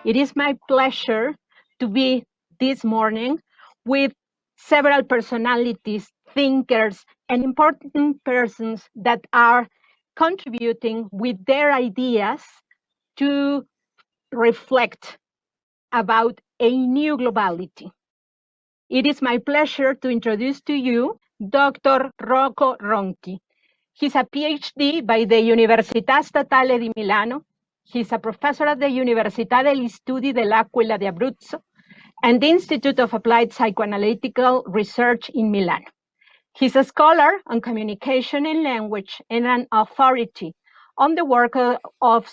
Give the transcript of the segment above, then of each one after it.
It is my pleasure to be this morning with several personalities, thinkers, and important persons that are contributing with their ideas to reflect about a new globality. It is my pleasure to introduce to you Dr. Rocco Ronchi. He's a PhD by the Università Statale di Milano. He's a professor at the Università degli Studi dell'Aquila di Abruzzo and the Institute of Applied Psychoanalytical Research in Milan. He's a scholar on communication and language and an authority on the work of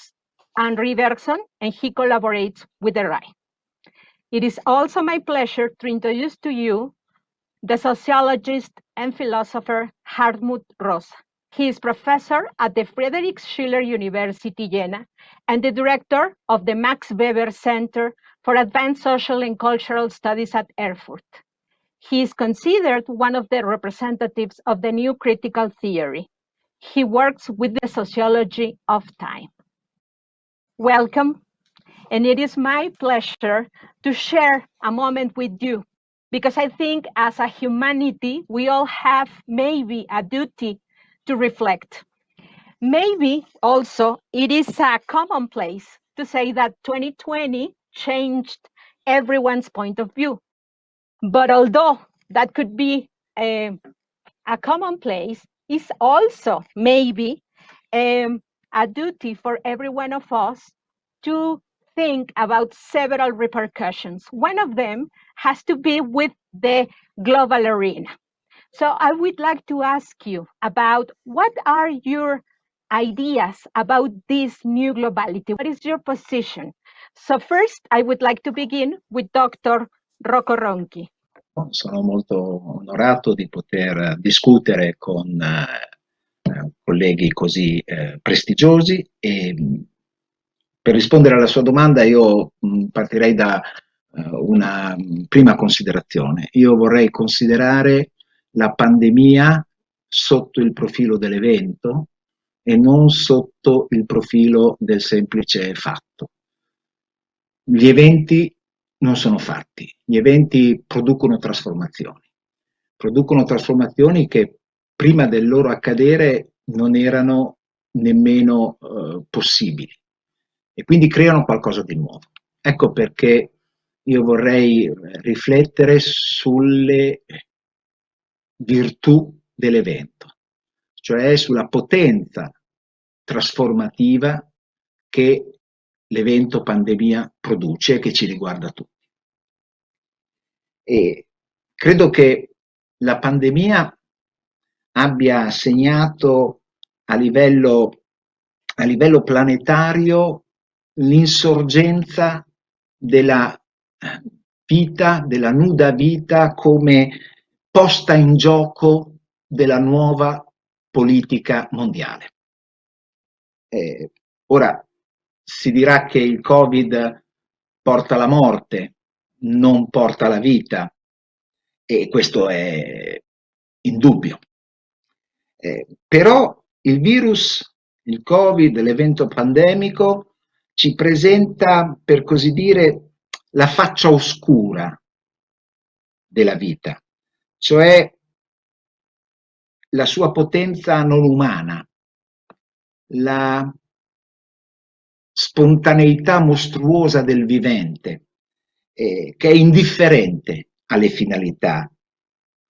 Henri Bergson, and he collaborates with the RAI. It is also my pleasure to introduce to you the sociologist and philosopher Hartmut Rosa. He is professor at the Friedrich Schiller University, Jena, and the director of the Max Weber Center for Advanced Social and Cultural Studies at Erfurt. He is considered one of the representatives of the new critical theory. He works with the sociology of time. Welcome, and it is my pleasure to share a moment with you, because I think as a humanity, we all have maybe a duty to reflect. Maybe also it is a commonplace to say that 2020 changed everyone's point of view. But although that could be a commonplace, it's also maybe a duty for every one of us to think about several repercussions. One of them has to be with the global arena. So I would like to ask you about what are your ideas about this new globality? What is your position? So first, I would like to begin with Dr. Rocco Ronchi. Sono molto onorato di poter discutere con colleghi così prestigiosi e per rispondere alla sua domanda io partirei da una prima considerazione. Io vorrei considerare la pandemia sotto il profilo dell'evento e non sotto il profilo del semplice fatto. Gli eventi non sono fatti, gli eventi producono trasformazioni che prima del loro accadere non erano nemmeno possibili e quindi creano qualcosa di nuovo. Ecco perché io vorrei riflettere sulle virtù dell'evento, cioè sulla potenza trasformativa che l'evento pandemia produce e che ci riguarda tutti. E credo che la pandemia abbia segnato a livello planetario l'insorgenza della vita, della nuda vita come posta in gioco della nuova politica mondiale. Ora si dirà che il Covid porta alla morte, non porta alla vita, e questo è indubbio. Però il virus, il Covid, l'evento pandemico ci presenta, per così dire, la faccia oscura della vita, cioè la sua potenza non umana, la spontaneità mostruosa del vivente, che è indifferente alle finalità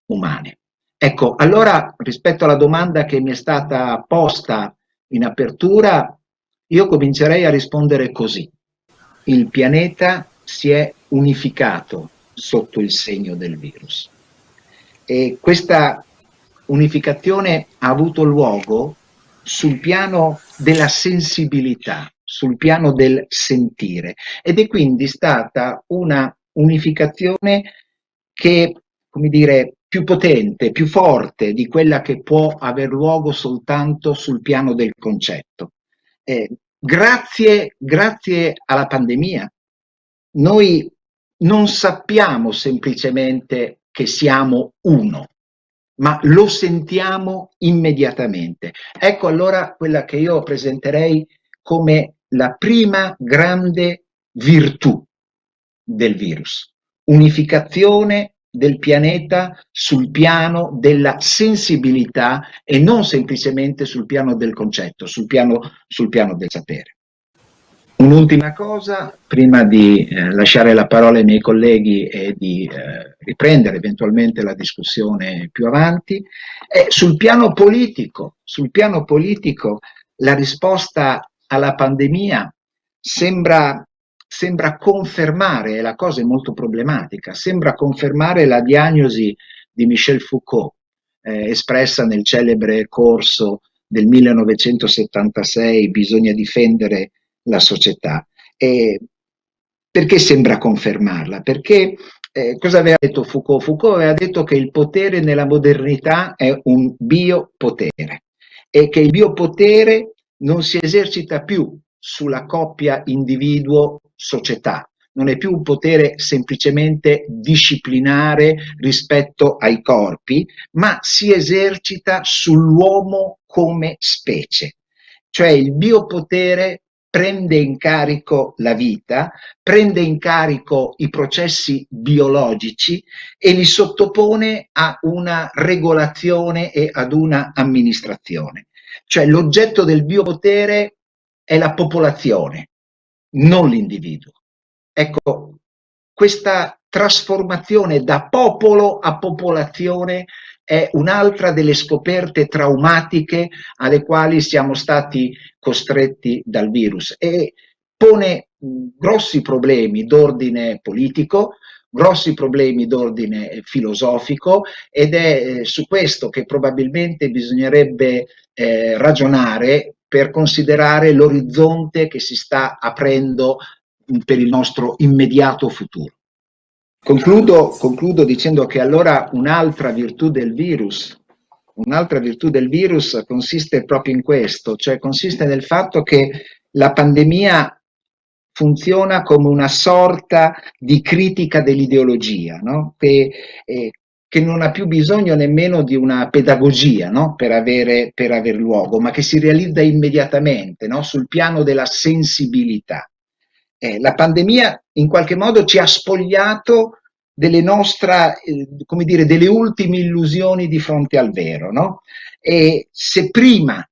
umane. Ecco, allora rispetto alla domanda che mi è stata posta in apertura, io comincerei a rispondere così. Il pianeta si è unificato sotto il segno del virus e questa unificazione ha avuto luogo sul piano della sensibilità, sul piano del sentire, ed è quindi stata una unificazione che, come dire, più potente, più forte di quella che può aver luogo soltanto sul piano del concetto. Grazie alla pandemia noi non sappiamo semplicemente che siamo uno, ma lo sentiamo immediatamente. Ecco allora quella che io presenterei come la prima grande virtù del virus: unificazione del pianeta sul piano della sensibilità e non semplicemente sul piano del concetto, sul piano del sapere. Un'ultima cosa, prima di lasciare la parola ai miei colleghi e di riprendere eventualmente la discussione più avanti, è sul piano politico. Sul piano politico la risposta alla pandemia sembra confermare, e la cosa è molto problematica, sembra confermare la diagnosi di Michel Foucault, espressa nel celebre corso del 1976, Bisogna difendere la società. Perché sembra confermarla? Perché cosa aveva detto Foucault? Foucault aveva detto che il potere nella modernità è un biopotere e che il biopotere non si esercita più sulla coppia individuo-società, non è più un potere semplicemente disciplinare rispetto ai corpi, ma si esercita sull'uomo come specie. Cioè il biopotere prende in carico la vita, prende in carico i processi biologici e li sottopone a una regolazione e ad una amministrazione. Cioè l'oggetto del biopotere è la popolazione, non l'individuo. Ecco, questa trasformazione da popolo a popolazione è un'altra delle scoperte traumatiche alle quali siamo stati costretti dal virus e pone grossi problemi d'ordine politico, grossi problemi d'ordine filosofico ed è su questo che probabilmente bisognerebbe ragionare per considerare l'orizzonte che si sta aprendo per il nostro immediato futuro. Concludo dicendo che allora un'altra virtù del virus consiste proprio in questo, cioè consiste nel fatto che la pandemia funziona come una sorta di critica dell'ideologia, no? Che non ha più bisogno nemmeno di una pedagogia, no? per aver luogo, ma che si realizza immediatamente, no? Sul piano della sensibilità. La pandemia in qualche modo ci ha spogliato delle nostre, come dire, delle ultime illusioni di fronte al vero, no? E se prima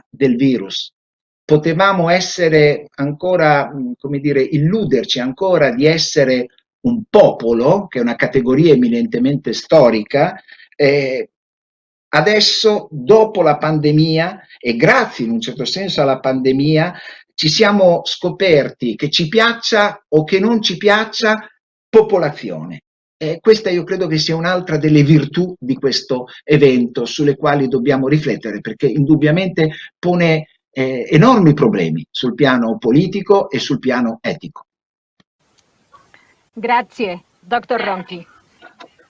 del virus potevamo essere ancora, come dire, illuderci ancora di essere un popolo, che è una categoria eminentemente storica, adesso, dopo la pandemia, e grazie in un certo senso alla pandemia, ci siamo scoperti che ci piaccia o che non ci piaccia, popolazione. Questa io credo che sia un'altra delle virtù di questo evento sulle quali dobbiamo riflettere, perché indubbiamente pone enormi problemi sul piano politico e sul piano etico. Grazie, Dr. Ronchi.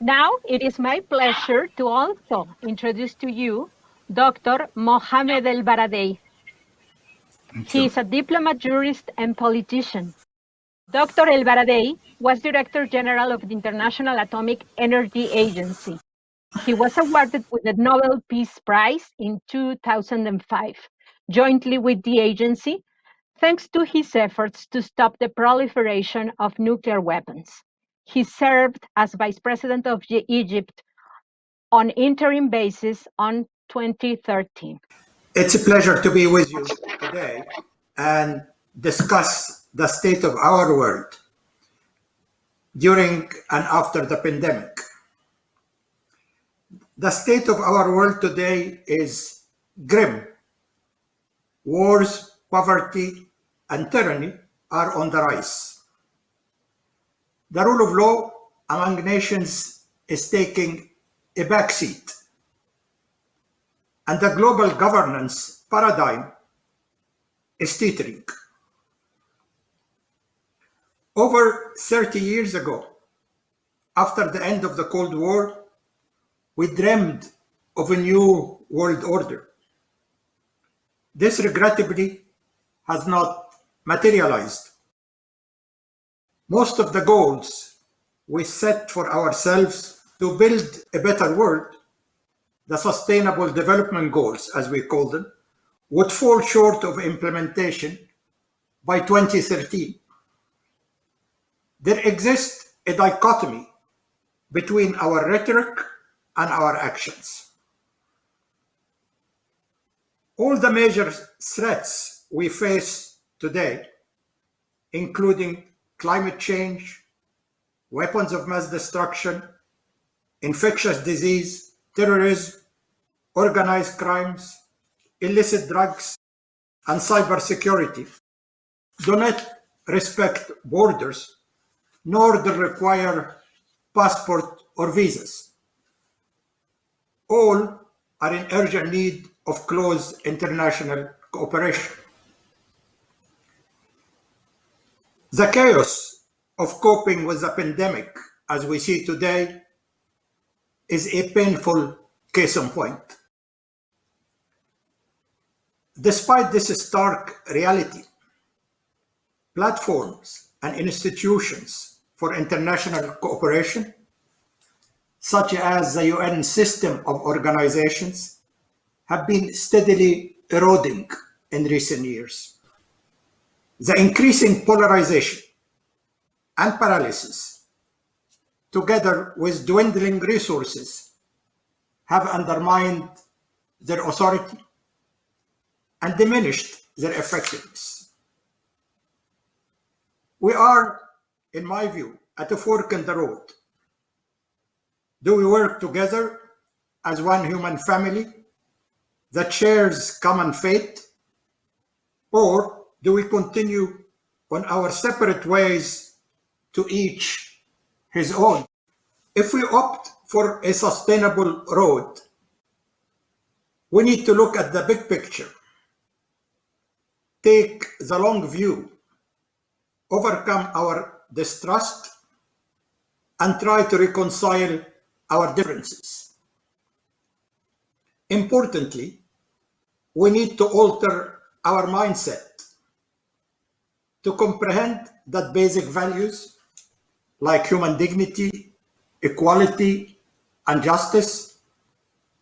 Now it is my pleasure to also introduce to you Dr. Mohamed ElBaradei. He is a diplomat, jurist, and politician. Dr. ElBaradei was Director General of the International Atomic Energy Agency. He was awarded with the Nobel Peace Prize in 2005, jointly with the agency, thanks to his efforts to stop the proliferation of nuclear weapons. He served as Vice President of Egypt on interim basis on 2013. It's a pleasure to be with you today and discuss the state of our world during and after the pandemic. The state of our world today is grim. Wars, poverty, and tyranny are on the rise. The rule of law among nations is taking a backseat, and the global governance paradigm is teetering. Over 30 years ago, after the end of the Cold War, we dreamed of a new world order. This regrettably has not materialized. Most of the goals we set for ourselves to build a better world the Sustainable Development Goals, as we call them, would fall short of implementation by 2013. There exists a dichotomy between our rhetoric and our actions. All the major threats we face today, including climate change, weapons of mass destruction, infectious disease, terrorism, organized crimes, illicit drugs, and cybersecurity, do not respect borders, nor do require passport or visas. All are in urgent need of close international cooperation. The chaos of coping with the pandemic, as we see today, is a painful case in point. Despite this stark reality, platforms and institutions for international cooperation, such as the UN system of organizations, have been steadily eroding in recent years. The increasing polarization and paralysis, together with dwindling resources, have undermined their authority and diminished their effectiveness. We are, in my view, at a fork in the road. Do we work together as one human family that shares common fate, or do we continue on our separate ways, to each his own? If we opt for a sustainable road, we need to look at the big picture, take the long view, overcome our distrust, and try to reconcile our differences. Importantly, we need to alter our mindset to comprehend that basic values like human dignity, equality, and justice,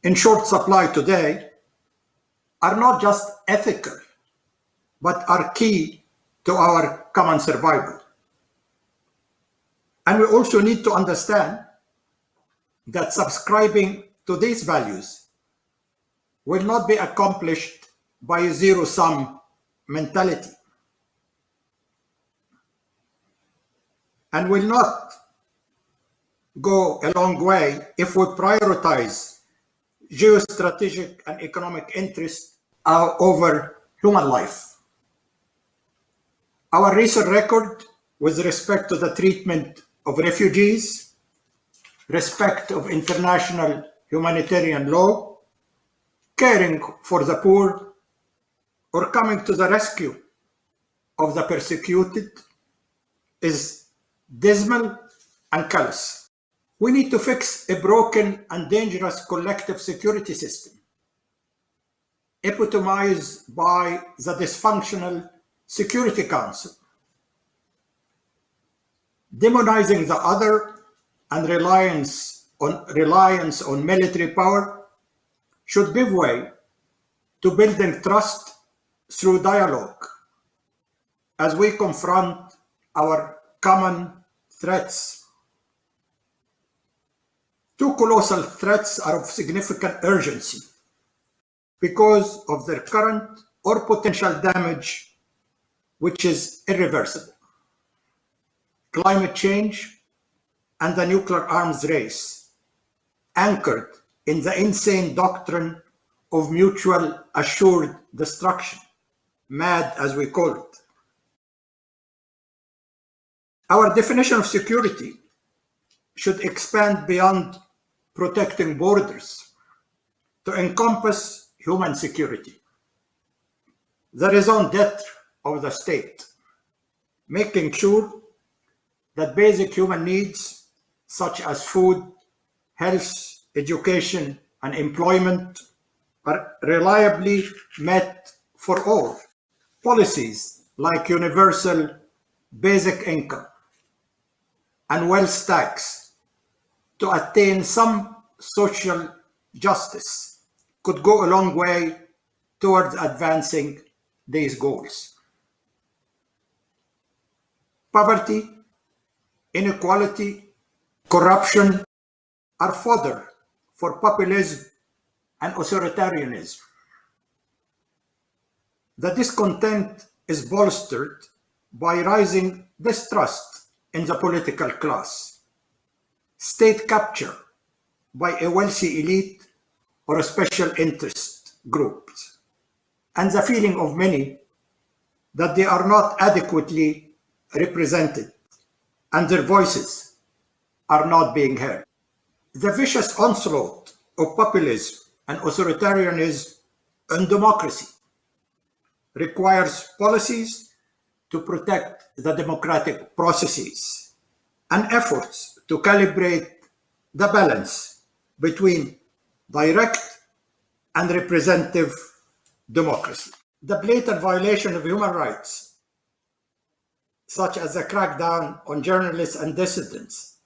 in short supply today, are not just ethical, but are key to our common survival. And we also need to understand that subscribing to these values will not be accomplished by a zero-sum mentality, and will not go a long way if we prioritize geostrategic and economic interests over human life. Our recent record with respect to the treatment of refugees, respect of international humanitarian law, caring for the poor, or coming to the rescue of the persecuted is dismal and callous. We need to fix a broken and dangerous collective security system, epitomized by the dysfunctional Security Council. Demonizing the other and reliance on military power should give way to building trust through dialogue as we confront our common threats. Two colossal threats are of significant urgency because of their current or potential damage, which is irreversible: climate change and the nuclear arms race, anchored in the insane doctrine of mutual assured destruction, MAD as we call it. Our definition of security should expand beyond protecting borders to encompass human security, the raison d'etre of the state, making sure that basic human needs such as food, health, education, and employment are reliably met for all. Policies like universal basic income and wealth tax to attain some social justice could go a long way towards advancing these goals. Poverty, inequality, corruption are fodder for populism and authoritarianism. The discontent is bolstered by rising distrust in the political class, state capture by a wealthy elite or a special interest groups, and the feeling of many that they are not adequately represented and their voices are not being heard. The vicious onslaught of populism and authoritarianism on democracy requires policies to protect the democratic processes and efforts to calibrate the balance between direct and representative democracy. The blatant violation of human rights, such as the crackdown on journalists and dissidents,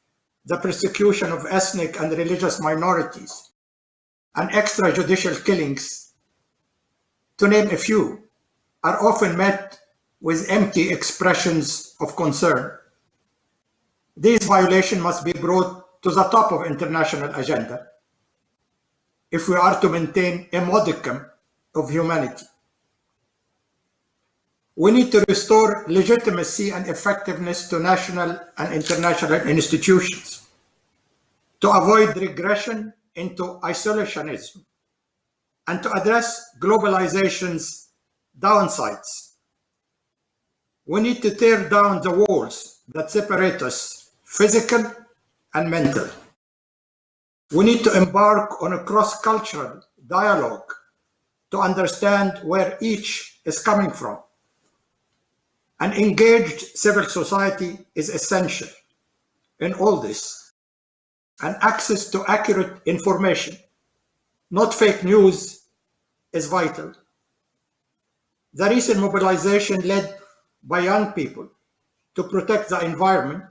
the persecution of ethnic and religious minorities, and extrajudicial killings, to name a few, are often met with empty expressions of concern. These violations must be brought to the top of international agenda if we are to maintain a modicum of humanity. We need to restore legitimacy and effectiveness to national and international institutions to avoid regression into isolationism and to address globalization's downsides. We need to tear down the walls that separate us, physical and mental. We need to embark on a cross-cultural dialogue to understand where each is coming from. An engaged civil society is essential in all this, and access to accurate information, not fake news, is vital. The recent mobilization led by young people to protect the environment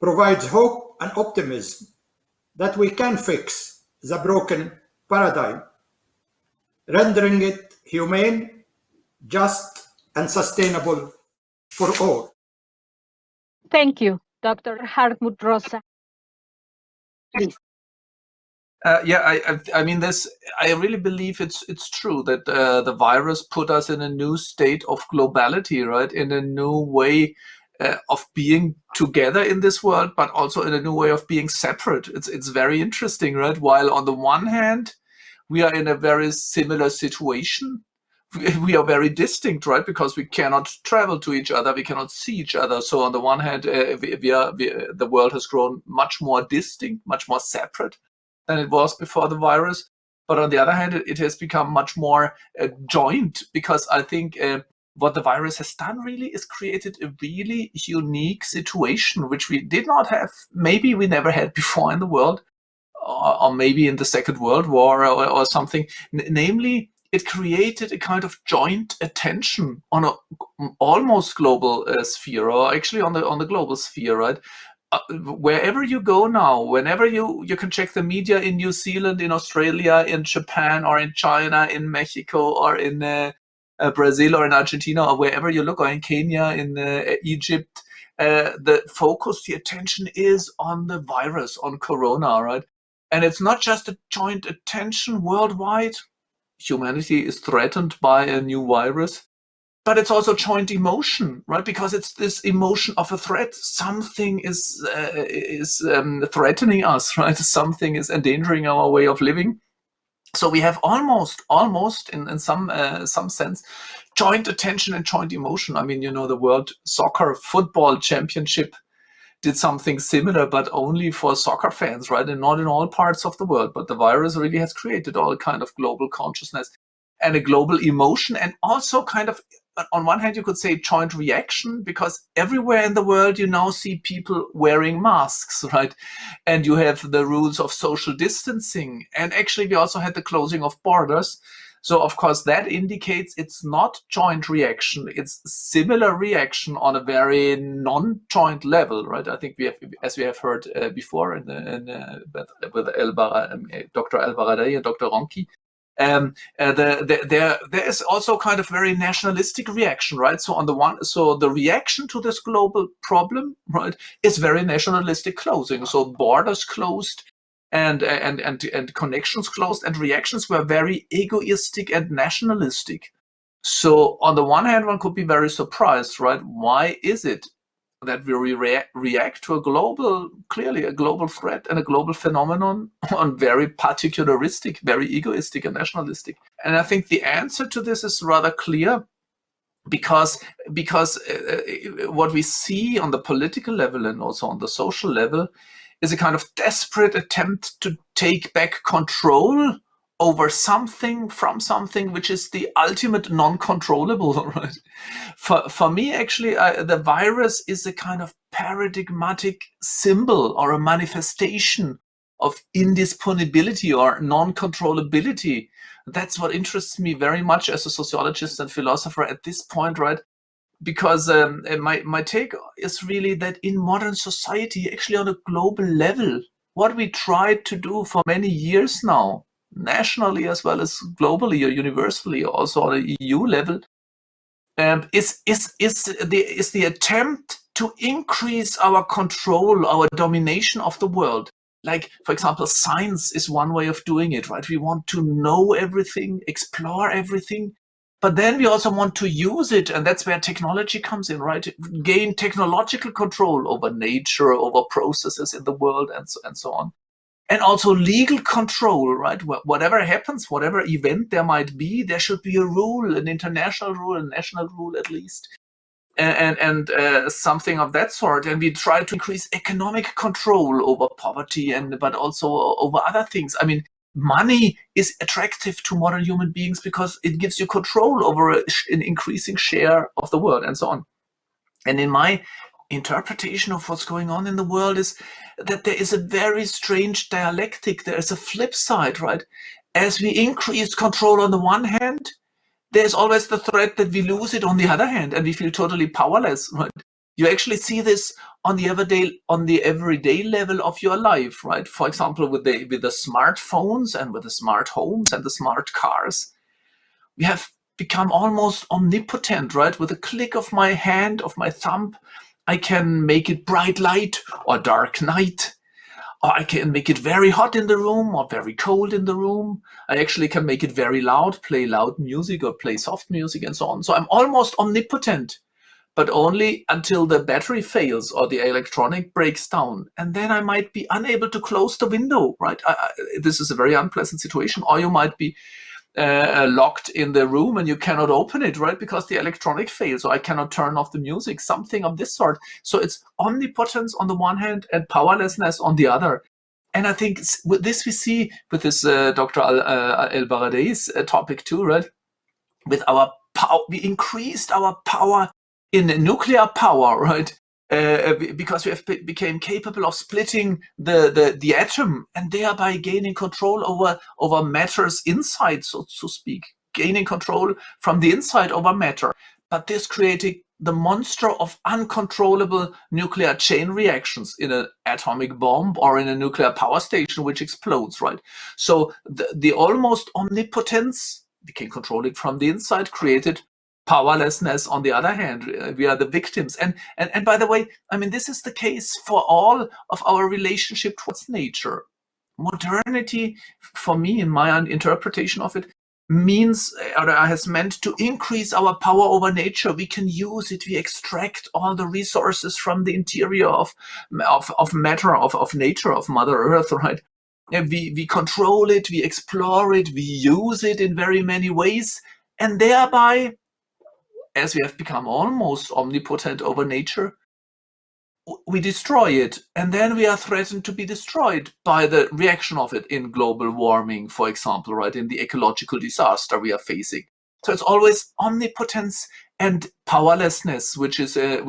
provides hope and optimism that we can fix the broken paradigm, rendering it humane, just, and sustainable for all. Thank you, Dr. Hartmut Rosa. Please. I mean, this. I really believe it's true that the virus put us in a new state of globality, right? In a new way of being together in this world, but also in a new way of being separate. It's very interesting, right? While on the one hand, we are in a very similar situation, we are very distinct, right? Because we cannot travel to each other, we cannot see each other. So on the one hand, the world has grown much more distinct, much more separate than it was before the virus. But on the other hand, it has become much more joint, because I think what the virus has done really is created a really unique situation, which we did not have, maybe we never had before in the world, or maybe in the Second World War or something. Namely, it created a kind of joint attention on an almost global sphere, or actually on the global sphere, right? Wherever you go now, whenever you can check the media in New Zealand, in Australia, in Japan, or in China, in Mexico, or in Brazil, or in Argentina, or wherever you look, or in Kenya, in Egypt, the focus, the attention is on the virus, on Corona, right? And it's not just a joint attention worldwide. Humanity is threatened by a new virus. But it's also joint emotion, right? Because it's this emotion of a threat. Something is threatening us, right? Something is endangering our way of living. So we have almost in some sense, joint attention and joint emotion. I mean, the World Soccer Football Championship did something similar, but only for soccer fans, right? And not in all parts of the world. But the virus really has created all kind of global consciousness and a global emotion, and also kind of, on one hand, you could say joint reaction, because everywhere in the world you now see people wearing masks, right? And you have the rules of social distancing. And actually we also had the closing of borders. So of course that indicates it's not joint reaction, it's similar reaction on a very non-joint level, right? I think we have, as we have heard before with Dr. ElBaradei and Dr. Ronchi, there is also kind of very nationalistic reaction, right? So on the one, so the reaction to this global problem, right, is very nationalistic closing. So borders closed, and connections closed, and reactions were very egoistic and nationalistic. So on the one hand, one could be very surprised, right? Why is it that we react to a global, clearly a global threat and a global phenomenon on very particularistic, very egoistic and nationalistic? And I think the answer to this is rather clear, because what we see on the political level and also on the social level is a kind of desperate attempt to take back control over something from something which is the ultimate non-controllable, right? For me, actually, the virus is a kind of paradigmatic symbol or a manifestation of indisponibility or non-controllability. That's what interests me very much as a sociologist and philosopher at this point, right? Because my take is really that in modern society, actually on a global level, what we tried to do for many years now, nationally as well as globally or universally, also on a EU level, is the attempt to increase our control, our domination of the world. Like, for example, science is one way of doing it, right? We want to know everything, explore everything, but then we also want to use it, and that's where technology comes in, right? Gain technological control over nature, over processes in the world, and so on. And also legal control, right? Whatever happens, whatever event there might be, there should be a rule, an international rule, a national rule at least, and something of that sort. And we try to increase economic control over poverty, but also over other things. I mean, money is attractive to modern human beings because it gives you control over an increasing share of the world, and so on. And in my interpretation of what's going on in the world is that there is a very strange dialectic. There is a flip side, right? As we increase control on the one hand, there's always the threat that we lose it on the other hand, and we feel totally powerless, right? You actually see this on the everyday level of your life, right? For example, with the smartphones and with the smart homes and the smart cars, we have become almost omnipotent, right? With a click of my hand, of my thumb, I can make it bright light or dark night, or I can make it very hot in the room or very cold in the room. I actually can make it very loud, play loud music or play soft music, and so on. So I'm almost omnipotent, but only until the battery fails or the electronic breaks down. And then I might be unable to close the window, right? This is a very unpleasant situation. Or you might be locked in the room and you cannot open it, right? Because the electronic fails, or I cannot turn off the music, something of this sort. So it's omnipotence on the one hand and powerlessness on the other. And I think with this we see with this Dr. ElBaradei's topic too, right? With our power, we increased our power in nuclear power, right? Because we have became capable of splitting the atom and thereby gaining control over matter's inside, so to speak, gaining control from the inside over matter. But this created the monster of uncontrollable nuclear chain reactions in an atomic bomb or in a nuclear power station which explodes, right? So the almost omnipotence, we can control it from the inside, created powerlessness on the other hand. We are the victims. And by the way, I mean, this is the case for all of our relationship towards nature. Modernity, for me, in my interpretation of it, means or has meant to increase our power over nature. We can use it. We extract all the resources from the interior of matter, of nature, of Mother Earth, right? And we control it, we explore it, we use it in very many ways, and thereby, as we have become almost omnipotent over nature, we destroy it, and then we are threatened to be destroyed by the reaction of it in global warming, for example, right, in the ecological disaster we are facing. So it's always omnipotence and powerlessness, which is the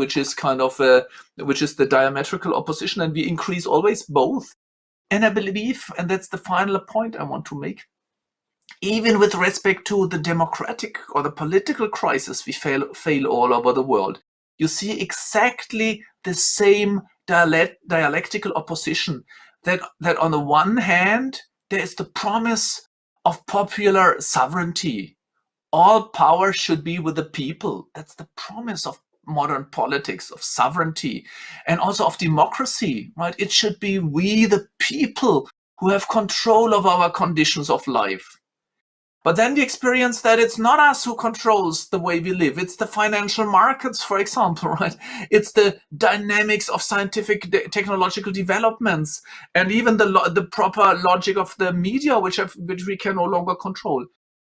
diametrical opposition, and we increase always both. And I believe, and that's the final point I want to make, even with respect to the democratic or the political crisis we fail all over the world. You see exactly the same dialectical opposition, that on the one hand, there is the promise of popular sovereignty. All power should be with the people. That's the promise of modern politics, of sovereignty, and also of democracy, right? It should be we, the people, who have control of our conditions of life. But then we experience that it's not us who controls the way we live. It's the financial markets, for example, right? It's the dynamics of scientific technological developments, and even the proper logic of the media, which we can no longer control.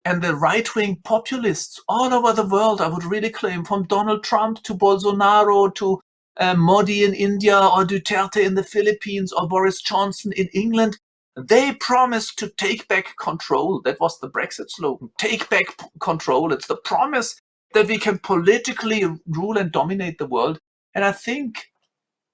And the right-wing populists all over the world, I would really claim, from Donald Trump to Bolsonaro to Modi in India, or Duterte in the Philippines, or Boris Johnson in England, they promised to take back control. That was the Brexit slogan, take back control. It's the promise that we can politically rule and dominate the world. And I think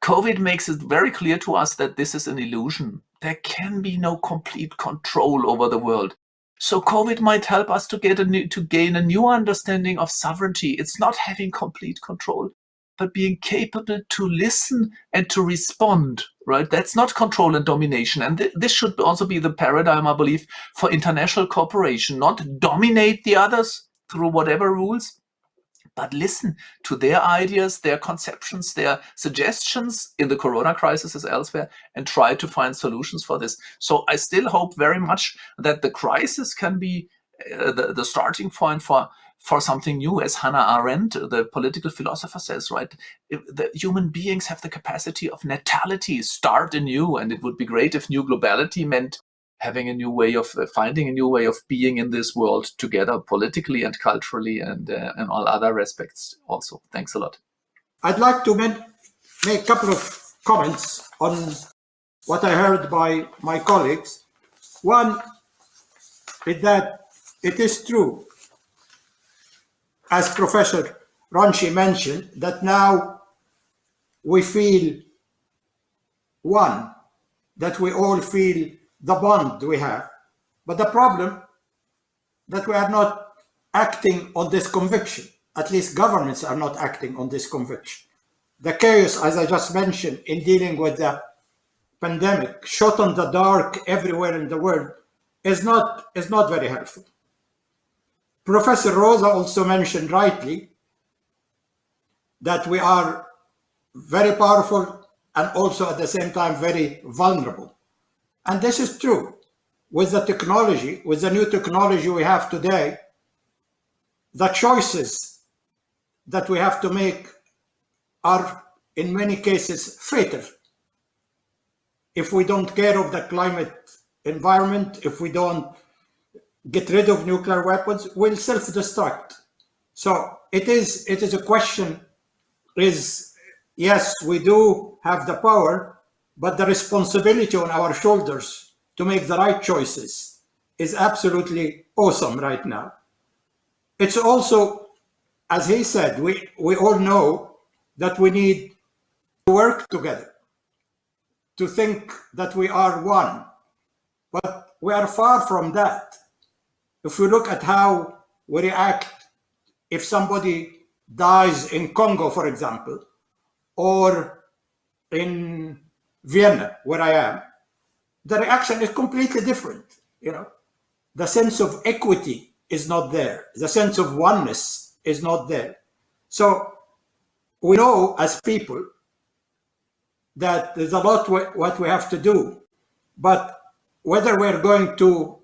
COVID makes it very clear to us that this is an illusion. There can be no complete control over the world. So COVID might help us to gain a new understanding of sovereignty. It's not having complete control, but being capable to listen and to respond, right? That's not control and domination. And this should also be the paradigm, I believe, for international cooperation, not dominate the others through whatever rules, but listen to their ideas, their conceptions, their suggestions in the corona crisis as elsewhere, and try to find solutions for this. So I still hope very much that the crisis can be the starting point for something new, as Hannah Arendt, the political philosopher, says, right? The human beings have the capacity of natality, start anew, and it would be great if new globality meant having a new way of finding a new way of being in this world together, politically and culturally, and all other aspects also. Thanks a lot. I'd like to make a couple of comments on what I heard by my colleagues. One is that it is true, as Professor Ronchi mentioned, that now we feel one, that we all feel the bond we have. But the problem that we are not acting on this conviction, at least governments are not acting on this conviction. The chaos, as I just mentioned, in dealing with the pandemic, shot in the dark everywhere in the world, is not very helpful. Professor Rosa also mentioned rightly that we are very powerful and also at the same time very vulnerable. And this is true. With the technology, with the new technology we have today, the choices that we have to make are in many cases fatal. If we don't care of the climate environment, if we don't get rid of nuclear weapons, we'll self-destruct. So it is a question is, yes, we do have the power, but the responsibility on our shoulders to make the right choices is absolutely awesome right now. It's also, as he said, we all know that we need to work together, to think that we are one, but we are far from that. If we look at how we react if somebody dies in Congo, for example, or in Vienna, where I am, the reaction is completely different. The sense of equity is not there. The sense of oneness is not there. So we know as people that there's a lot what we have to do, but whether we're going to,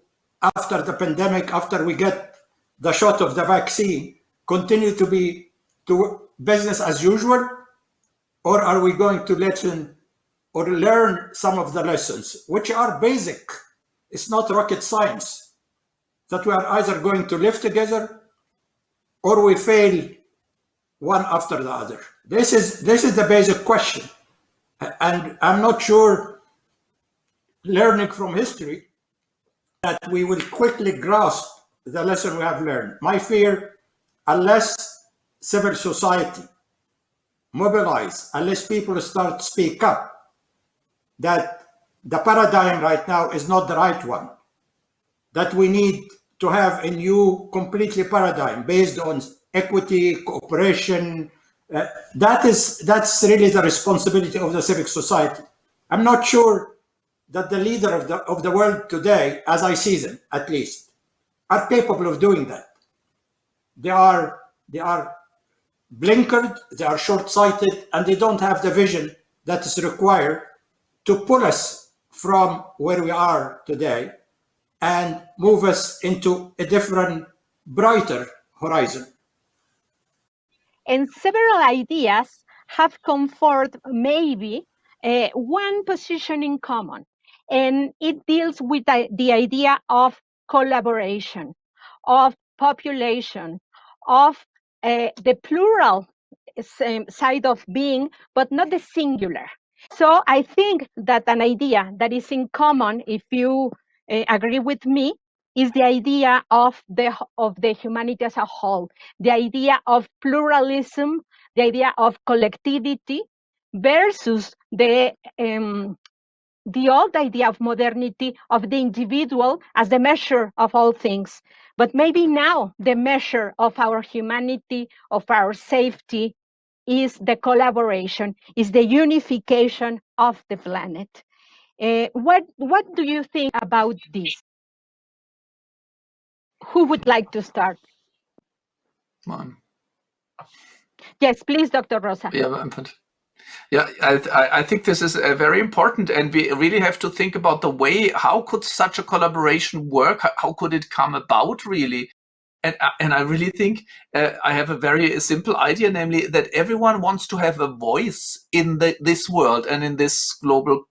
after the pandemic, after we get the shot of the vaccine, continue to be to business as usual, or are we going to listen or learn some of the lessons, which are basic? It's not rocket science, that we are either going to live together or we fail one after the other. This is the basic question. And I'm not sure, learning from history, that we will quickly grasp the lesson we have learned. My fear, unless civil society mobilize, unless people start to speak up, that the paradigm right now is not the right one, that we need to have a new completely paradigm based on equity, cooperation. That's really the responsibility of the civic society. I'm not sure that the leader of the world today, as I see them at least, are capable of doing that. They are blinkered, they are short-sighted, and they don't have the vision that is required to pull us from where we are today and move us into a different, brighter horizon. And several ideas have come forth maybe one position in common, and it deals with the idea of collaboration, of population, of the plural side of being, but not the singular. So I think that an idea that is in common, if you agree with me, is the idea of the humanity as a whole, the idea of pluralism, the idea of collectivity versus the old idea of modernity of the individual as the measure of all things. But maybe now the measure of our humanity, of our safety, is the collaboration, is the unification of the planet. What do you think about this? Who would like to start? Yes, please, Dr. Rosa. I think this is very important, and we really have to think about the way, how could such a collaboration work? How could it come about, really? And I really think I have a very simple idea, namely that everyone wants to have a voice in this world and in this global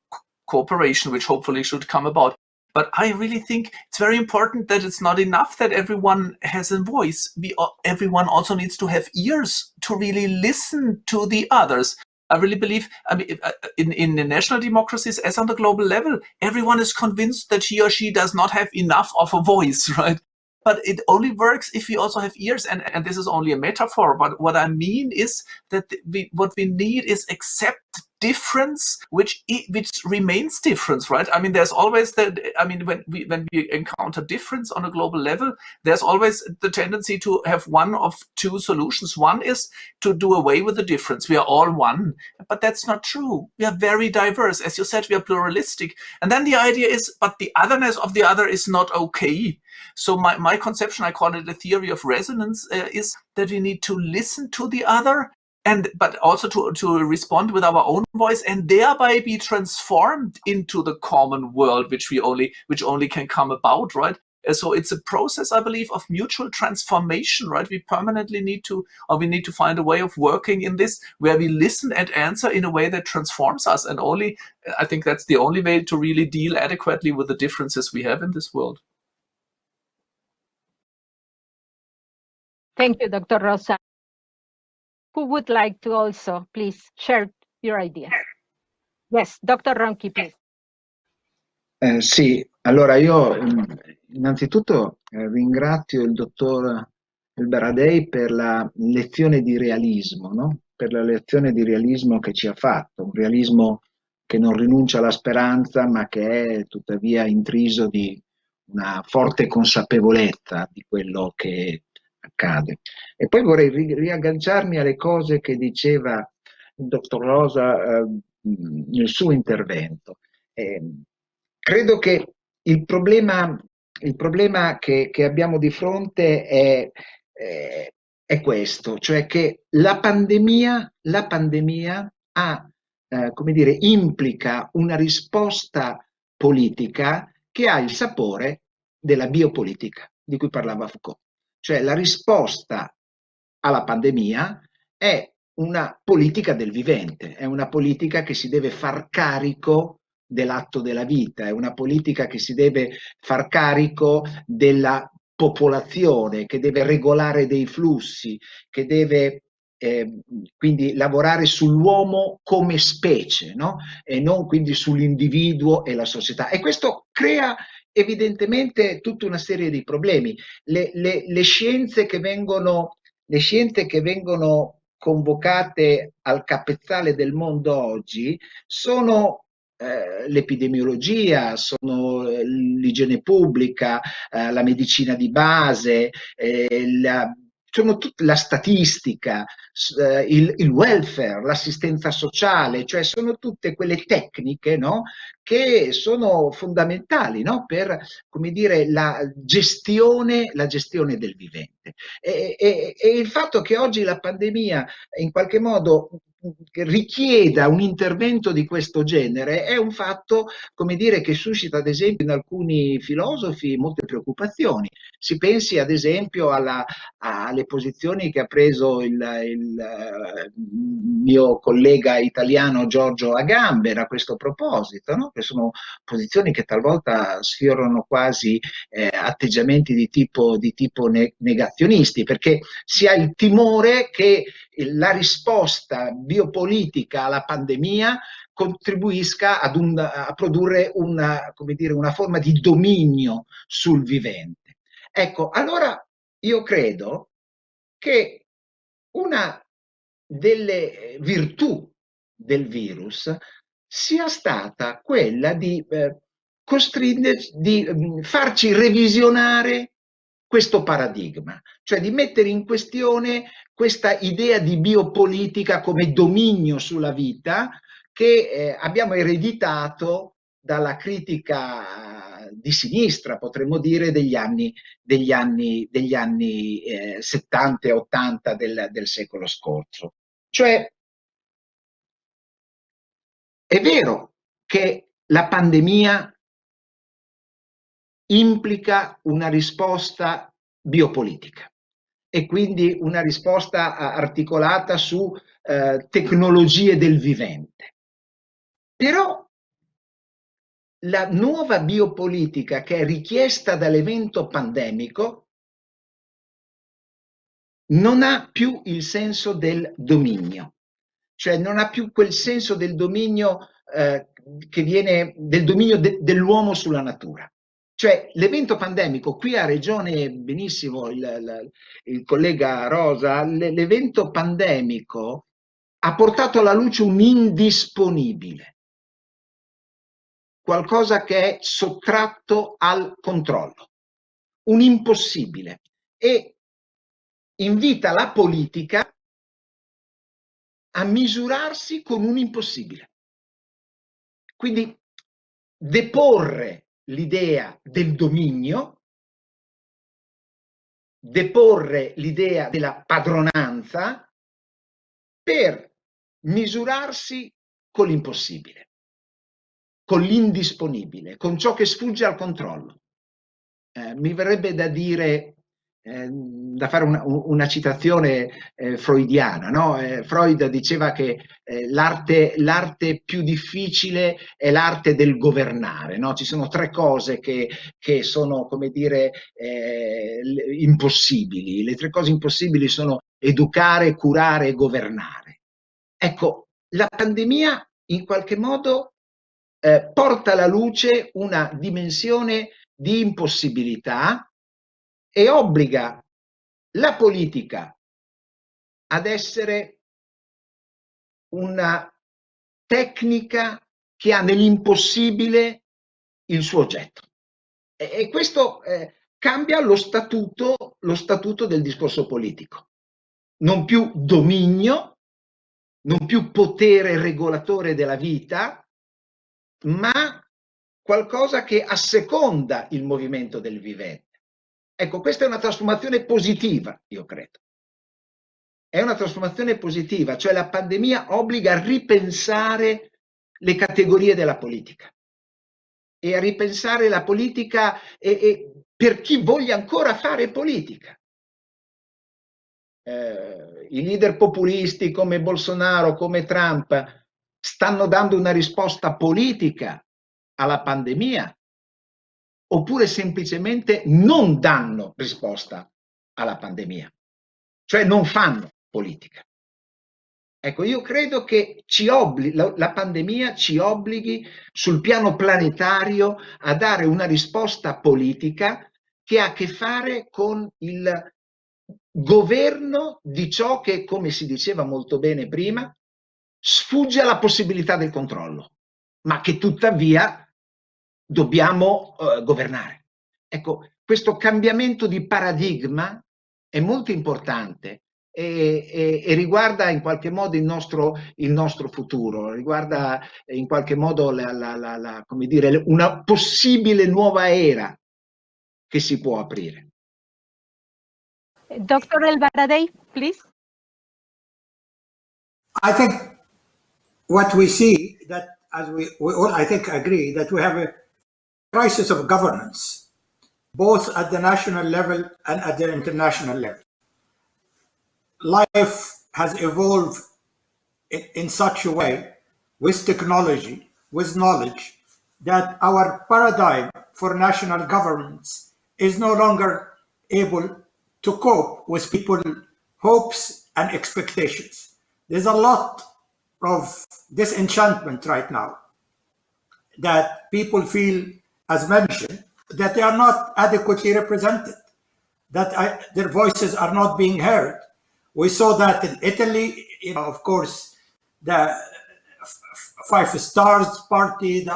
cooperation, which hopefully should come about. But I really think it's very important that it's not enough that everyone has a voice. Everyone also needs to have ears to really listen to the others. I really believe, in the national democracies, as on the global level, everyone is convinced that he or she does not have enough of a voice, right? But it only works if we also have ears, and this is only a metaphor. But what I mean is that what we need is accept difference, which remains difference, right? I mean, there's always when we encounter difference on a global level, there's always the tendency to have one of two solutions. One is to do away with the difference. We are all one, but that's not true. We are very diverse. As you said, we are pluralistic. And then the idea is, but the otherness of the other is not okay. So my conception, I call it the theory of resonance, is that we need to listen to the other, but also to respond with our own voice, and thereby be transformed into the common world, which only can come about, right? So it's a process, I believe, of mutual transformation, right? We need to find a way of working in this, where we listen and answer in a way that transforms us. And I think that's the only way to really deal adequately with the differences we have in this world. Thank you, Dr. Rosa. Who would like to also, please, share your ideas? Yes, Dr. Ronchi, please. Sì, allora io innanzitutto ringrazio il dottor ElBaradei per la lezione di realismo, no? Per la lezione di realismo che ci ha fatto, un realismo che non rinuncia alla speranza, ma che è tuttavia intriso di una forte consapevolezza di quello che accade. E poi vorrei riagganciarmi alle cose che diceva il dottor Rosa nel suo intervento. Credo che il problema che abbiamo di fronte è questo, cioè che la pandemia ha, come dire, implica una risposta politica che ha il sapore della biopolitica, di cui parlava Foucault. Cioè la risposta alla pandemia è una politica del vivente, è una politica che si deve far carico dell'atto della vita, è una politica che si deve far carico della popolazione, che deve regolare dei flussi, che deve quindi lavorare sull'uomo come specie, no? E non quindi sull'individuo e la società. E questo crea evidentemente tutta una serie di problemi. Le scienze che vengono convocate al capezzale del mondo oggi sono l'epidemiologia, sono l'igiene pubblica, la medicina di base, sono la statistica, il welfare, l'assistenza sociale, cioè sono tutte quelle tecniche, no, che sono fondamentali, no, per, come dire, la gestione del vivente. E il fatto che oggi la pandemia in qualche modo richieda un intervento di questo genere è un fatto, come dire, che suscita ad esempio in alcuni filosofi molte preoccupazioni. Si pensi ad esempio alle posizioni che ha preso il mio collega italiano Giorgio Agamben a questo proposito, no? Che sono posizioni che talvolta sfiorano quasi atteggiamenti di tipo negazionisti, perché si ha il timore che la risposta biopolitica alla pandemia contribuisca a produrre come dire, una forma di dominio sul vivente. Ecco, allora io credo che una delle virtù del virus sia stata quella di farci revisionare questo paradigma, cioè di mettere in questione questa idea di biopolitica come dominio sulla vita che abbiamo ereditato dalla critica di sinistra, potremmo dire, degli anni 70 e 80 del secolo scorso. Cioè, è vero che la pandemia implica una risposta biopolitica e quindi una risposta articolata su tecnologie del vivente. Però la nuova biopolitica che è richiesta dall'evento pandemico non ha più il senso del dominio, cioè non ha più quel senso del dominio che viene del dominio dell'uomo sulla natura. Cioè l'evento pandemico, qui ha ragione benissimo il collega Rosa, l'evento pandemico ha portato alla luce un indisponibile, qualcosa che è sottratto al controllo, un impossibile, e invita la politica a misurarsi con un impossibile. Quindi deporre l'idea del dominio, deporre l'idea della padronanza per misurarsi con l'impossibile, con l'indisponibile, con ciò che sfugge al controllo. Mi verrebbe da dire, da fare una citazione freudiana, no? Freud diceva che l'arte più difficile è l'arte del governare, no? Ci sono tre cose che sono, come dire, impossibili. Le tre cose impossibili sono educare, curare e governare. Ecco, la pandemia in qualche modo porta alla luce una dimensione di impossibilità e obbliga la politica ad essere una tecnica che ha nell'impossibile il suo oggetto. E questo cambia lo statuto del discorso politico. Non più dominio, non più potere regolatore della vita, ma qualcosa che asseconda il movimento del vivente. Ecco, questa è una trasformazione positiva, io credo. È una trasformazione positiva, cioè la pandemia obbliga a ripensare le categorie della politica e a ripensare la politica per chi voglia ancora fare politica. I leader populisti come Bolsonaro, come Trump, stanno dando una risposta politica alla pandemia oppure semplicemente non danno risposta alla pandemia, cioè non fanno politica. Ecco, io credo che la pandemia ci obblighi sul piano planetario a dare una risposta politica che ha a che fare con il governo di ciò che, come si diceva molto bene prima, sfugge alla possibilità del controllo. ma che tuttavia dobbiamo governare. Ecco, questo cambiamento di paradigma è molto importante e riguarda in qualche modo il nostro futuro, riguarda in qualche modo come dire, una possibile nuova era che si può aprire. Dr. ElBaradei, please. I think what we see, that as we all, I think, agree that we have a crisis of governance, both at the national level and at the international level. Life has evolved in such a way, with technology, with knowledge, that our paradigm for national governance is no longer able to cope with people's hopes and expectations. There's a lot of disenchantment right now, that people feel, as mentioned, that they are not adequately represented, that their voices are not being heard. We saw that in Italy, of course, the Five Stars Party,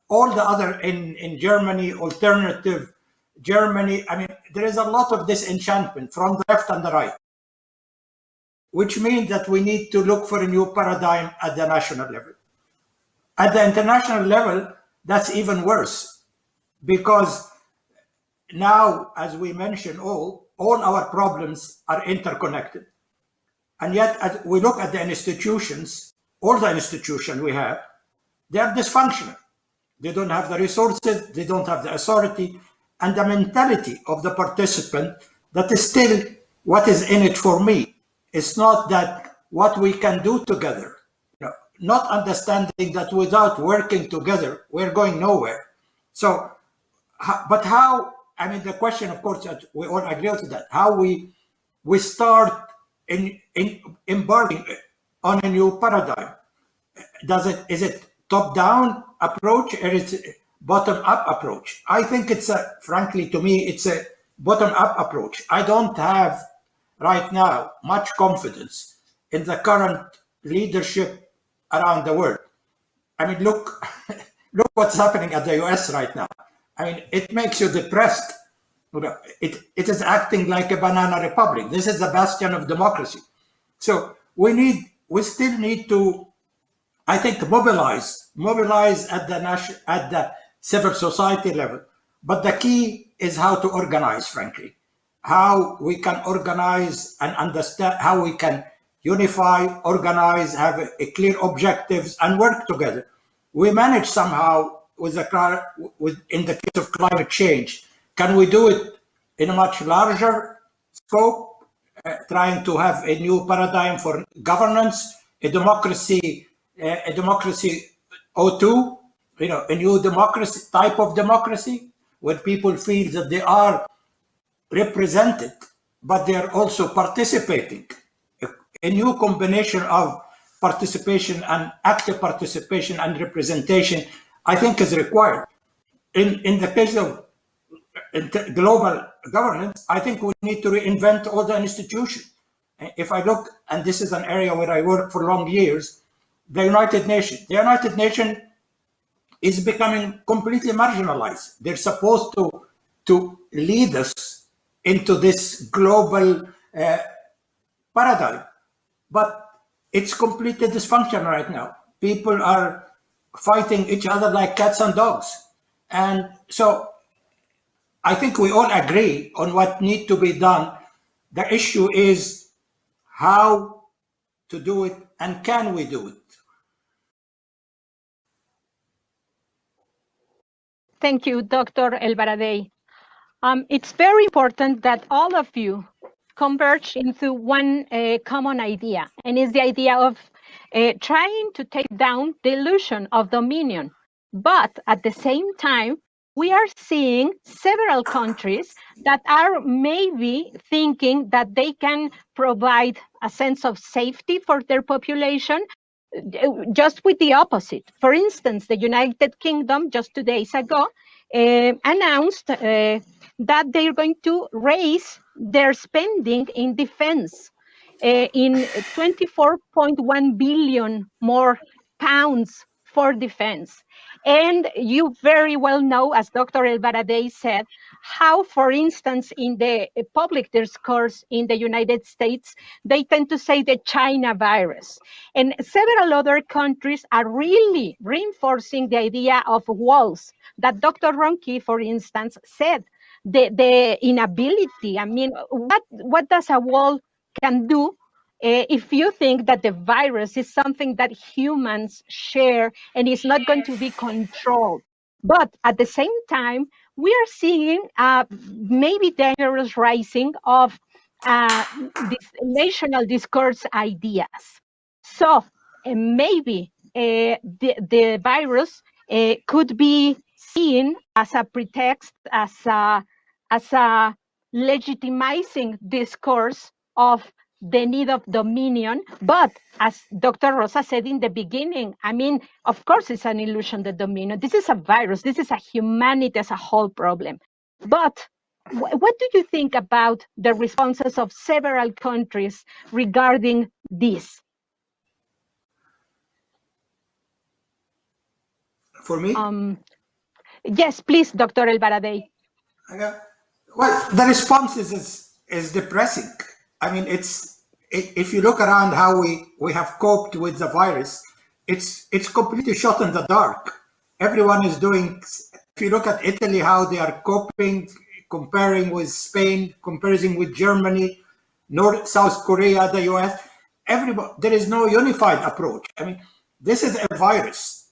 all the other in Germany, alternative Germany. I mean, there is a lot of disenchantment from the left and the right, which means that we need to look for a new paradigm at the national level. At the international level, that's even worse, because now, as we mentioned, all our problems are interconnected. And yet, as we look at the institutions, all the institutions we have, they are dysfunctional. They don't have the resources, they don't have the authority, and the mentality of the participant that is still what is in it for me. It's not that what we can do together, not understanding that without working together, we're going nowhere. So, but how, I mean, the question, of course, that we all agree to that, how we start in embarking on a new paradigm. Is it top-down approach or is it bottom-up approach? I think it's frankly, to me, it's a bottom-up approach. I don't have right now much confidence in the current leadership around the world. I mean, look what's happening at the US right now. I mean, it makes you depressed. It is acting like a banana republic. This is the bastion of democracy. So we still need to, I think, mobilize at the civil society level. But the key is how to organize, frankly, how we can organize and understand, how we can unify, organize, have a clear objectives and work together. We manage somehow in the case of climate change. Can we do it in a much larger scope, trying to have a new paradigm for governance, a democracy O2, a new democracy, type of democracy, where people feel that they are represented, but they are also participating. A new combination of participation and active participation and representation, I think, is required. In the case of global governance, I think we need to reinvent all the institutions. If I look, and this is an area where I worked for long years, the United Nations is becoming completely marginalized. They're supposed to lead us into this global paradigm, but it's completely dysfunctional right now. People are fighting each other like cats and dogs. And so I think we all agree on what needs to be done. The issue is how to do it, and can we do it? Thank you, Dr. ElBaradei. It's very important that all of you converge into one common idea, and it's the idea of trying to take down the illusion of dominion. But at the same time, we are seeing several countries that are maybe thinking that they can provide a sense of safety for their population, just with the opposite. For instance, the United Kingdom just 2 days ago announced that they're going to raise their spending in defense in 24.1 billion more pounds for defense. And you very well know, as Dr. ElBaradei said, how, for instance, in the public discourse in the United States, they tend to say the China virus. And several other countries are really reinforcing the idea of walls that Dr. Ronki, for instance, said. The inability, I mean, what does a wall can do if you think that the virus is something that humans share and is not going to be controlled? But at the same time, we are seeing maybe dangerous rising of this national discourse ideas. So maybe the virus could be seen as a pretext, as a legitimizing discourse of the need of dominion. But as Dr. Rosa said in the beginning, I mean, of course, it's an illusion, the dominion. This is a virus. This is a humanity as a whole problem. But what do you think about the responses of several countries regarding this? For me? Yes, please, Dr. ElBaradei. Well, the response is depressing. I mean, if you look around how we have coped with the virus, it's completely shot in the dark. Everyone is doing. If you look at Italy, how they are coping, comparing with Spain, comparing with Germany, South Korea, the US, everybody, there is no unified approach. I mean, this is a virus.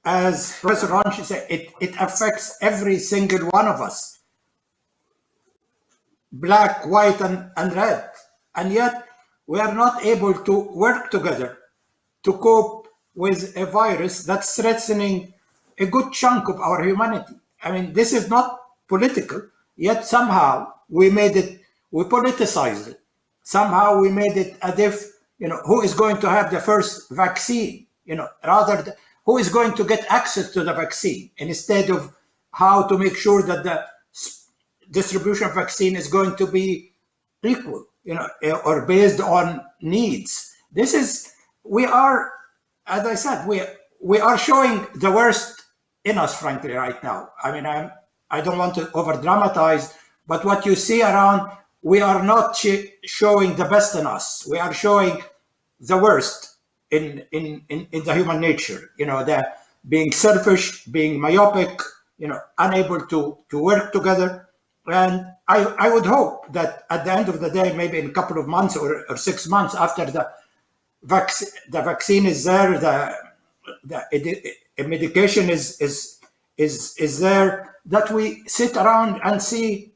As Professor Ronchi said, it affects every single one of us. Black, white, and red. And yet we are not able to work together to cope with a virus that's threatening a good chunk of our humanity. I mean, this is not political, yet somehow we politicized it. Somehow we made it as if, who is going to have the first vaccine, rather than who is going to get access to the vaccine, instead of how to make sure that the distribution of vaccine is going to be equal, or based on needs. We are, as I said, we are showing the worst in us, frankly, right now. I mean, I don't want to over dramatize, but what you see around, we are not showing the best in us. We are showing the worst in the human nature, the being selfish, being myopic, unable to work together. And I would hope that at the end of the day, maybe in a couple of months or 6 months after the vaccine is there, the medication is there, that we sit around and see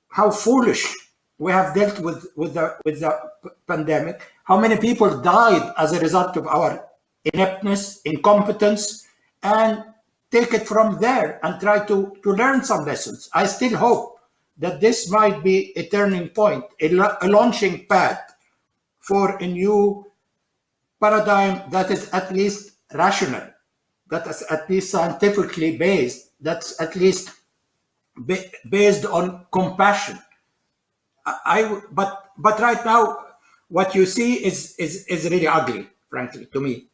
how foolish we have dealt with the pandemic, how many people died as a result of our ineptness, incompetence, and take it from there and try to learn some lessons. I still hope that this might be a turning point, a launching pad for a new paradigm that is at least rational, that is at least scientifically based, that's at least based on compassion. But right now, what you see is really ugly, frankly, to me.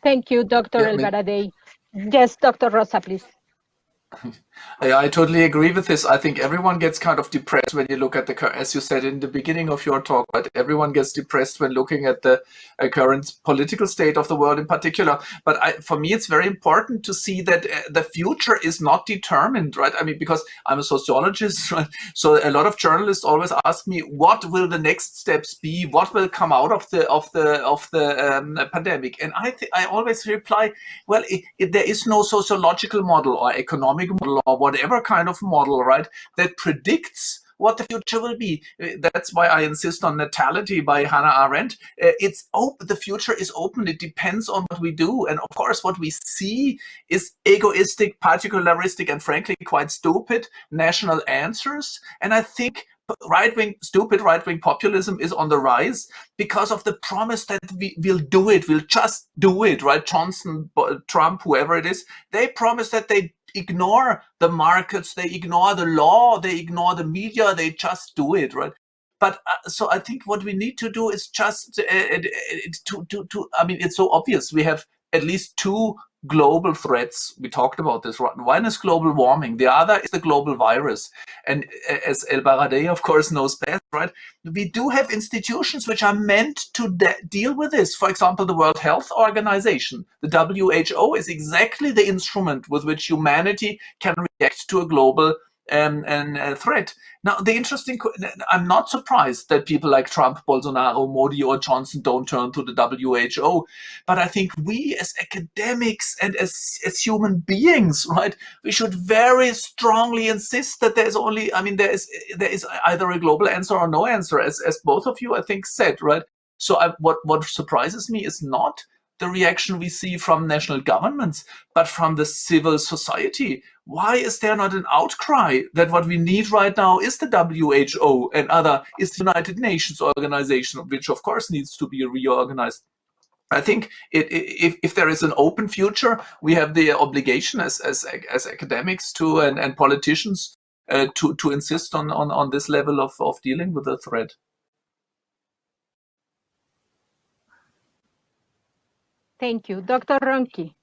Thank you, Dr. ElBaradei. Yes, Dr. Rosa, please. I totally agree with this. I think everyone gets kind of depressed when you look at as you said in the beginning of your talk, but everyone gets depressed when looking at the current political state of the world in particular. But for me, it's very important to see that the future is not determined, right? I mean, because I'm a sociologist, right? So a lot of journalists always ask me, what will the next steps be? What will come out of the pandemic? And I always reply, well, there is no sociological model or economic model or whatever kind of model, right, that predicts what the future will be. That's why I insist on Natality by Hannah Arendt. It's open. The future is open. It depends on what we do. And of course, what we see is egoistic, particularistic, and frankly, quite stupid national answers. And I think stupid right-wing populism is on the rise because of the promise that we'll do it. We'll just do it, right? Johnson, Trump, whoever it is, they promise that they ignore the markets, they ignore the law, they ignore the media, they just do it, right? But so I think what we need to do is just I mean, it's so obvious. We have at least two global threats. We talked about this. One is global warming. The other is the global virus. And as ElBaradei, of course, knows best, right? We do have institutions which are meant to deal with this. For example, the World Health Organization, the WHO, is exactly the instrument with which humanity can react to a global threat. Now, the interesting, I'm not surprised that people like Trump, Bolsonaro, Modi, or Johnson don't turn to the WHO, but I think we as academics and as human beings, right, we should very strongly insist that there's only, I mean, there is either a global answer or no answer, as both of you, I think, said, right? So what surprises me is not the reaction we see from national governments, but from the civil society. Why is there not an outcry that what we need right now is the WHO and is the United Nations organization, which of course needs to be reorganized? I think if there is an open future, we have the obligation as academics to and politicians to insist on this level of dealing with the threat. Thank you. Dr. Ronchi.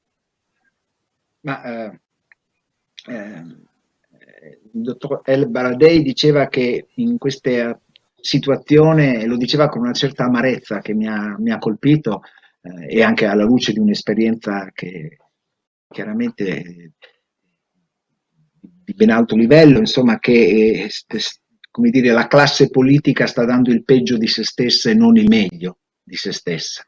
Il dottor ElBaradei diceva che in questa situazione, lo diceva con una certa amarezza che mi ha colpito, e anche alla luce di un'esperienza che chiaramente di ben alto livello, insomma, che come dire, la classe politica sta dando il peggio di se stessa e non il meglio di se stessa.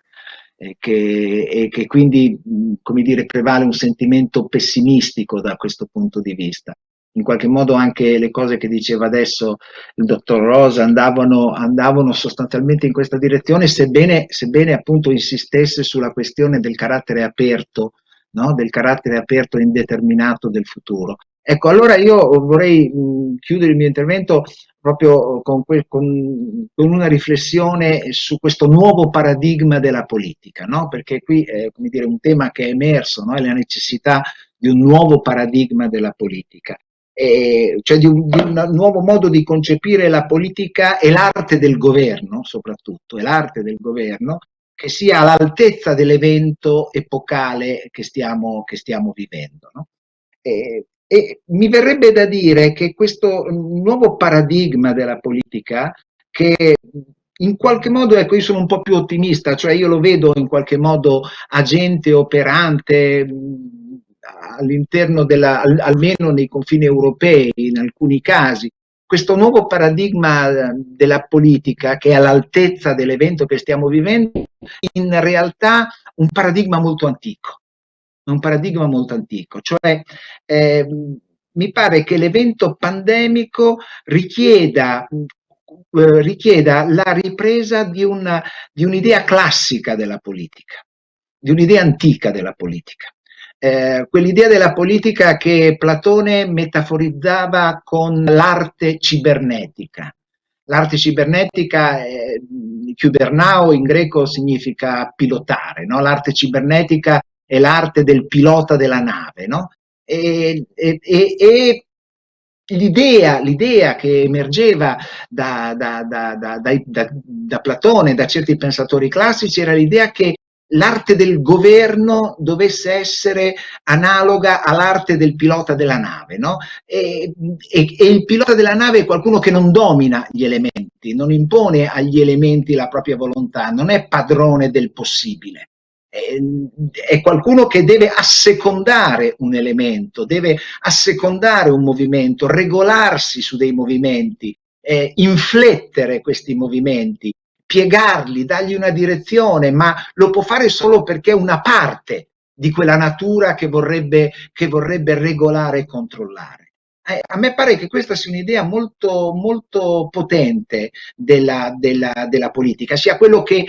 E che quindi, come dire, prevale un sentimento pessimistico da questo punto di vista. In qualche modo anche le cose che diceva adesso il dottor Rosa andavano sostanzialmente in questa direzione, sebbene appunto insistesse sulla questione del carattere aperto, no? Del carattere aperto e indeterminato del futuro. Ecco, allora io vorrei chiudere il mio intervento proprio con una riflessione su questo nuovo paradigma della politica, no? Perché qui è, come dire, un tema che è emerso, no? È la necessità di un nuovo paradigma della politica, cioè di un nuovo modo di concepire la politica e l'arte del governo, soprattutto, e l'arte del governo, che sia all'altezza dell'evento epocale che stiamo vivendo, no? E mi verrebbe da dire che questo nuovo paradigma della politica, che in qualche modo, ecco, io sono un po' più ottimista, cioè io lo vedo in qualche modo agente, operante all'interno almeno nei confini europei, in alcuni casi. Questo nuovo paradigma della politica, che è all'altezza dell'evento che stiamo vivendo, in realtà un paradigma molto antico. Un paradigma molto antico, cioè mi pare che l'evento pandemico richieda la ripresa di un'idea classica della politica, di un'idea antica della politica. Quell'idea della politica che Platone metaforizzava con l'arte cibernetica. L'arte cibernetica, kyubernao in greco significa pilotare, no? L'arte cibernetica è l'arte del pilota della nave, no? E l'idea che emergeva da Platone, da certi pensatori classici, era l'idea che l'arte del governo dovesse essere analoga all'arte del pilota della nave, no? E il pilota della nave è qualcuno che non domina gli elementi, non impone agli elementi la propria volontà, non è padrone del possibile. È qualcuno che deve assecondare un elemento, deve assecondare un movimento, regolarsi su dei movimenti, inflettere questi movimenti, piegarli, dargli una direzione, ma lo può fare solo perché è una parte di quella natura che vorrebbe regolare e controllare. A me pare che questa sia un'idea molto, molto potente della politica, sia quello che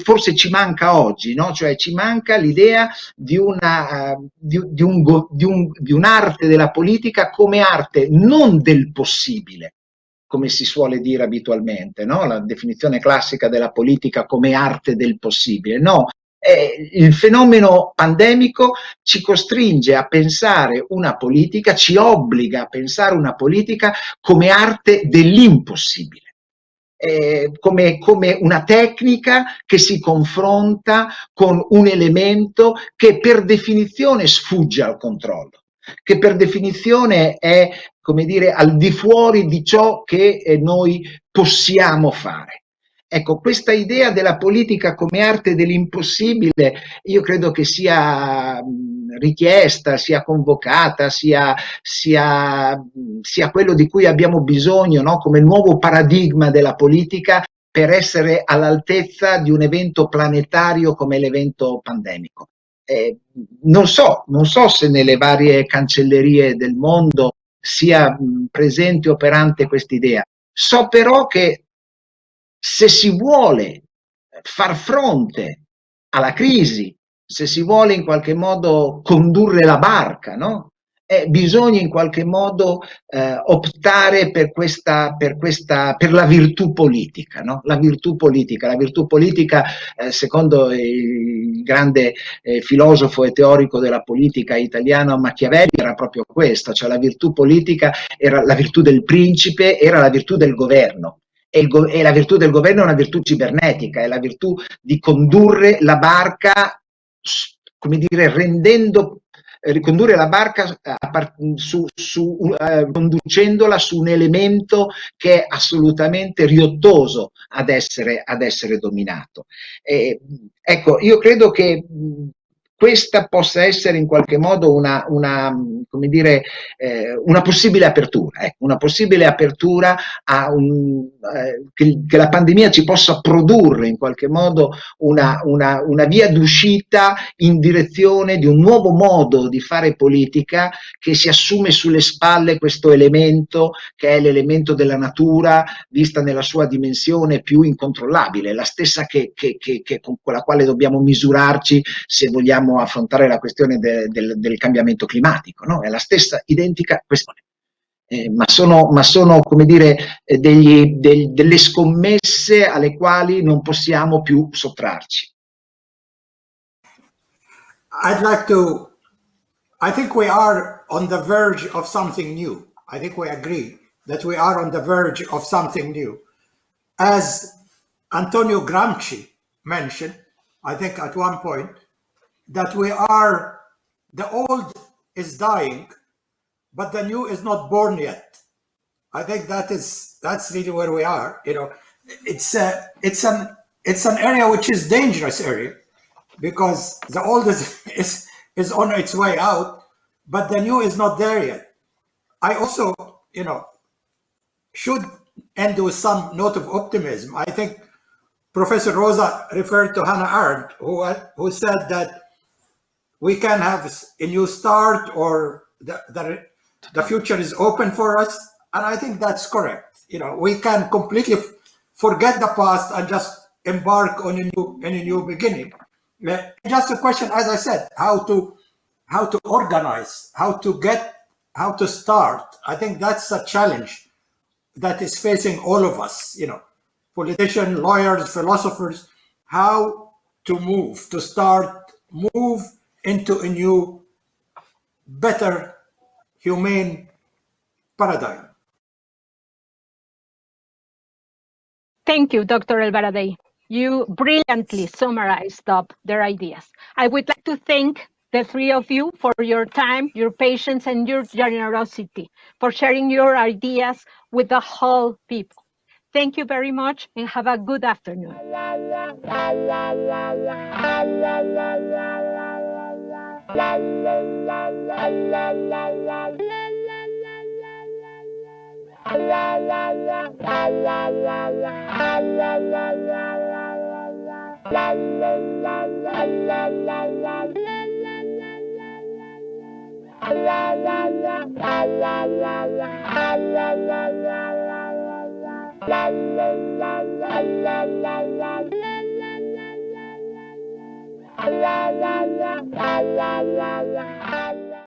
forse ci manca oggi, no? Cioè ci manca l'idea di un'arte della politica come arte non del possibile, come si suole dire abitualmente, no? La definizione classica della politica come arte del possibile, no? Il fenomeno pandemico ci costringe a pensare una politica, ci obbliga a pensare una politica come arte dell'impossibile. come una tecnica che si confronta con un elemento che per definizione sfugge al controllo, che per definizione è, come dire, al di fuori di ciò che noi possiamo fare. Ecco, questa idea della politica come arte dell'impossibile io credo che sia richiesta, sia convocata, sia quello di cui abbiamo bisogno, no? Come nuovo paradigma della politica per essere all'altezza di un evento planetario come l'evento pandemico. Non so se nelle varie cancellerie del mondo sia presente e operante quest'idea. So però che se si vuole far fronte alla crisi, se si vuole in qualche modo condurre la barca, no? Bisogna in qualche modo optare per la virtù politica, no? La virtù politica, secondo il grande filosofo e teorico della politica italiano Machiavelli, era proprio questa, cioè la virtù politica era la virtù del principe, era la virtù del governo. E la virtù del governo è una virtù cibernetica, è la virtù di condurre la barca, come dire, ricondurre la barca conducendola su un elemento che è assolutamente riottoso ad essere dominato. Ecco, io credo che questa possa essere in qualche modo come dire, una possibile apertura, una possibile apertura a che la pandemia ci possa produrre in qualche modo una via d'uscita in direzione di un nuovo modo di fare politica che si assume sulle spalle questo elemento che è l'elemento della natura vista nella sua dimensione più incontrollabile, la stessa con la quale dobbiamo misurarci se vogliamo affrontare la questione del cambiamento climatico, no? È la stessa identica questione. Ma sono, come dire, delle scommesse alle quali non possiamo più sottrarci. I think we are on the verge of something new. I think we agree that we are on the verge of something new. As Antonio Gramsci mentioned, I think at one point, that the old is dying, but the new is not born yet. I think that's really where we are. You know, it's an area which is dangerous area because the old is on its way out, but the new is not there yet. I also, should end with some note of optimism. I think Professor Rosa referred to Hannah Arendt, who said that we can have a new start, or the future is open for us, and I think that's correct. We can completely forget the past and just embark on a new beginning. Just a question, as I said, how to organize, how to start. I think that's a challenge that is facing all of us. Politicians, lawyers, philosophers. How to move into a new, better, humane paradigm. Thank you, Dr. ElBaradei. You brilliantly summarized up their ideas. I would like to thank the three of you for your time, your patience, and your generosity, for sharing your ideas with the whole people. Thank you very much and have a good afternoon.